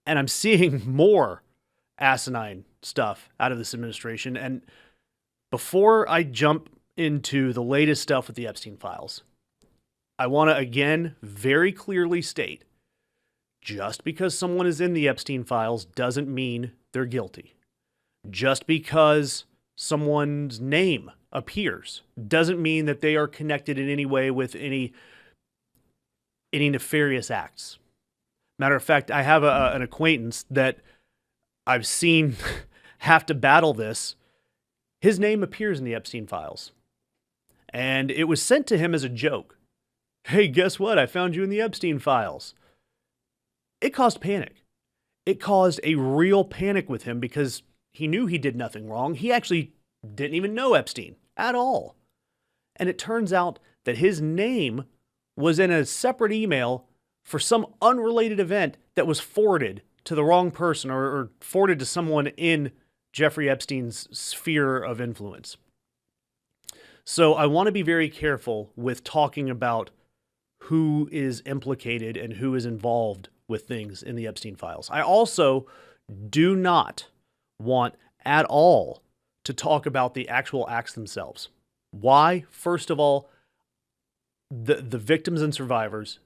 And I'm seeing more asinine stuff out of this administration. And before I jump into the latest stuff with the Epstein files, I want to again very clearly state, just because someone is in the Epstein files doesn't mean they're guilty. Just because someone's name appears doesn't mean that they are connected in any way with any nefarious acts. Matter of fact, I have an acquaintance that I've seen have to battle this. His name appears in the Epstein files. And it was sent to him as a joke. Hey, guess what? I found you in the Epstein files. It caused panic. It caused a real panic with him because he knew he did nothing wrong. He actually didn't even know Epstein at all. And it turns out that his name was in a separate email for some unrelated event that was forwarded to the wrong person or forwarded to someone in Jeffrey Epstein's sphere of influence. So I want to be very careful with talking about who is implicated and who is involved with things in the Epstein files. I also do not want at all to talk about the actual acts themselves. Why? First of all, the victims and survivors,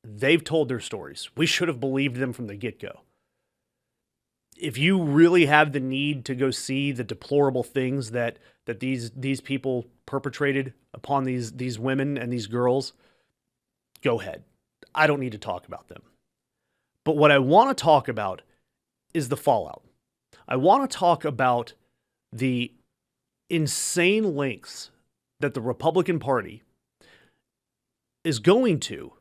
they've told their stories. We should have believed them from the get-go. If you really have the need to go see the deplorable things that these people perpetrated upon these women and these girls, go ahead. I don't need to talk about them. But what I want to talk about is the fallout. I want to talk about the insane lengths that the Republican Party is going to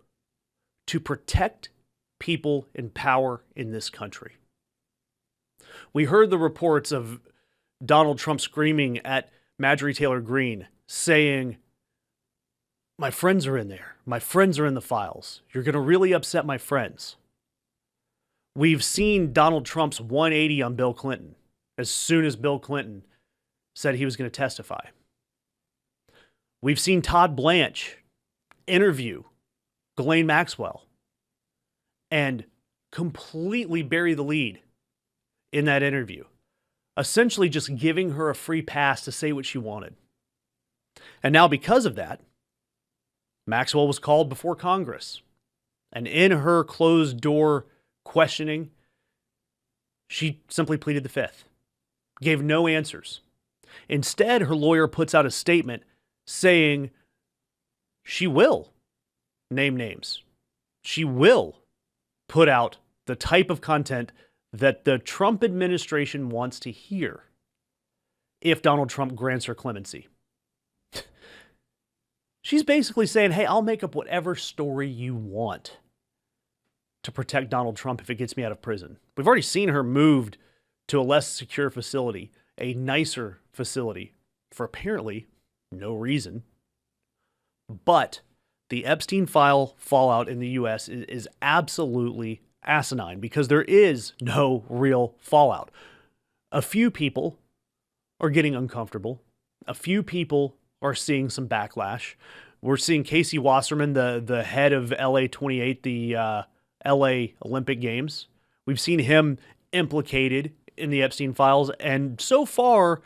protect people in power in this country. We heard the reports of Donald Trump screaming at Marjorie Taylor Greene, saying, "My friends are in there. My friends are in the files. You're going to really upset my friends." We've seen Donald Trump's 180 on Bill Clinton as soon as Bill Clinton said he was going to testify. We've seen Todd Blanche interview Ghislaine Maxwell and completely bury the lead in that interview, essentially just giving her a free pass to say what she wanted. And now because of that, Maxwell was called before Congress. And in her closed-door questioning, she simply pleaded the fifth, gave no answers. Instead, her lawyer puts out a statement saying she will name names. She will put out the type of content that the Trump administration wants to hear if Donald Trump grants her clemency. She's basically saying, hey, I'll make up whatever story you want to protect Donald Trump if it gets me out of prison. We've already seen her moved to a less secure facility, a nicer facility, for apparently no reason. But the Epstein file fallout in the U.S. is absolutely asinine because there is no real fallout. A few people are getting uncomfortable. A few people are seeing some backlash. We're seeing Casey Wasserman, the head of LA 28, the LA Olympic Games. We've seen him implicated in the Epstein files. And so far,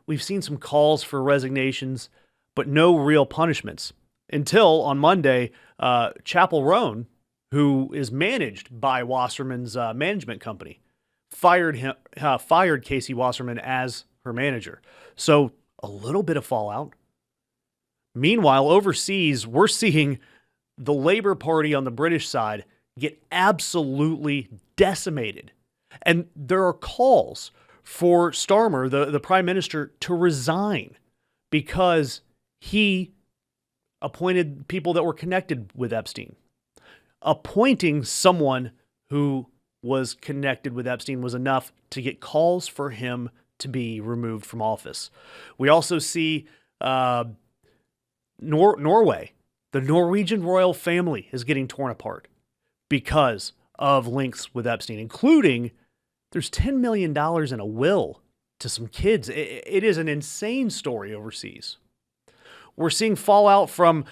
we've seen some calls for resignations, but no real punishments. Until on Monday, Chappell Roan, who is managed by Wasserman's management company, fired Casey Wasserman as her manager. So a little bit of fallout. Meanwhile, overseas, we're seeing the Labour Party on the British side get absolutely decimated. And there are calls for Starmer, the Prime Minister, to resign because he appointed people that were connected with Epstein. Appointing someone who was connected with Epstein was enough to get calls for him to be removed from office. We also see Norway. The Norwegian royal family is getting torn apart because of links with Epstein, including there's $10 million in a will to some kids. It is an insane story overseas. We're seeing fallout from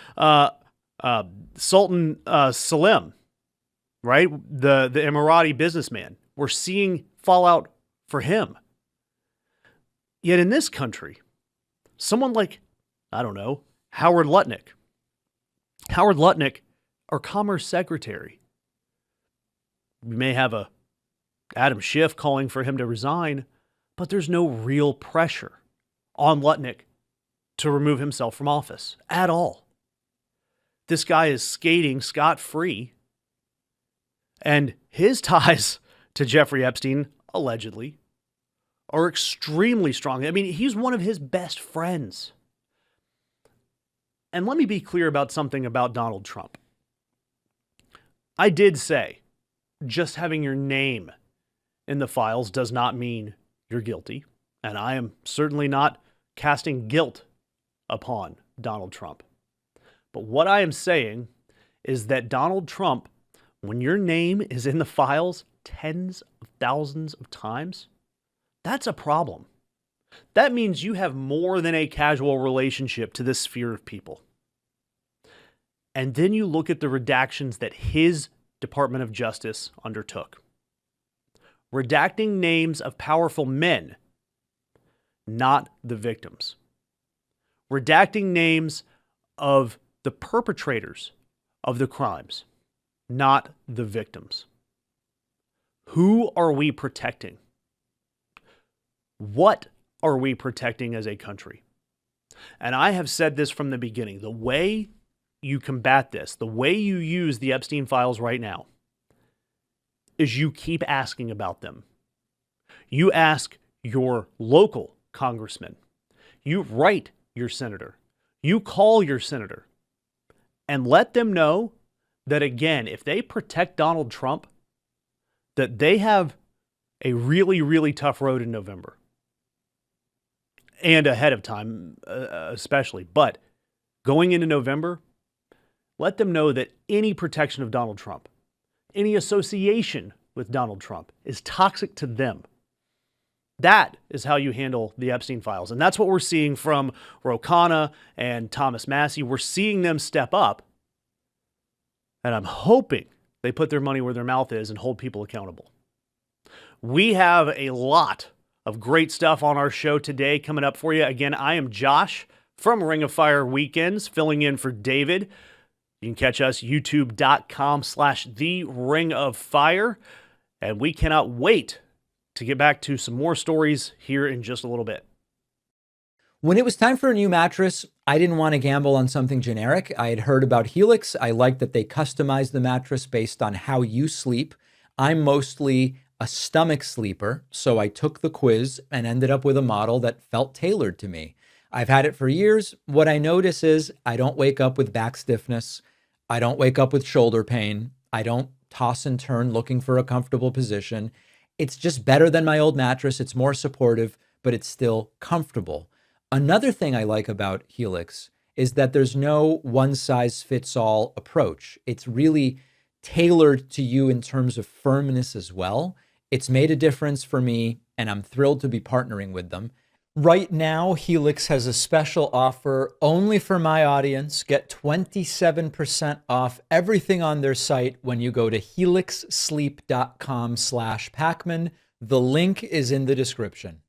Sultan Salim, right? The Emirati businessman we're seeing fallout for him. Yet in this country, someone like, I don't know, Howard Lutnick, our Commerce Secretary. We may have a Adam Schiff calling for him to resign, but there's no real pressure on Lutnick to remove himself from office at all. This guy is skating scot-free, and his ties to Jeffrey Epstein, allegedly, are extremely strong. I mean, he's one of his best friends. And let me be clear about something about Donald Trump. I did say just having your name in the files does not mean you're guilty. And I am certainly not casting guilt upon Donald Trump. But what I am saying is that Donald Trump, when your name is in the files tens of thousands of times, that's a problem. That means you have more than a casual relationship to this sphere of people. And then you look at the redactions that his Department of Justice undertook. Redacting names of powerful men, not the victims. Redacting names of the perpetrators of the crimes, not the victims. Who are we protecting? What are we protecting as a country? And I have said this from the beginning. The way you combat this, the way you use the Epstein files right now, is you keep asking about them. You ask your local congressman. You write your senator. You call your senator. And let them know that, again, if they protect Donald Trump, that they have a really, really tough road in November. And ahead of time, especially. But going into November, let them know that any protection of Donald Trump, any association with Donald Trump is toxic to them. That is how you handle the Epstein files. And that's what we're seeing from Ro Khanna and Thomas Massie. We're seeing them step up. And I'm hoping they put their money where their mouth is and hold people accountable. We have a lot of great stuff on our show today coming up for you. Again, I am Josh from Ring of Fire Weekends, filling in for David. You can catch us youtube.com/The Ring of Fire. And we cannot wait to get back to some more stories here in just a little bit. When it was time for a new mattress, I didn't want to gamble on something generic. I had heard about Helix. I liked that they customized the mattress based on how you sleep. I'm mostly a stomach sleeper, so I took the quiz and ended up with a model that felt tailored to me. I've had it for years. What I notice is I don't wake up with back stiffness. I don't wake up with shoulder pain. I don't toss and turn looking for a comfortable position. It's just better than my old mattress. It's more supportive, but it's still comfortable. Another thing I like about Helix is that there's no one-size-fits-all approach. It's really tailored to you in terms of firmness as well. It's made a difference for me, and I'm thrilled to be partnering with them. Right now, Helix has a special offer only for my audience. Get 27% off everything on their site when you go to helixsleep.com/Pakman. The link is in the description.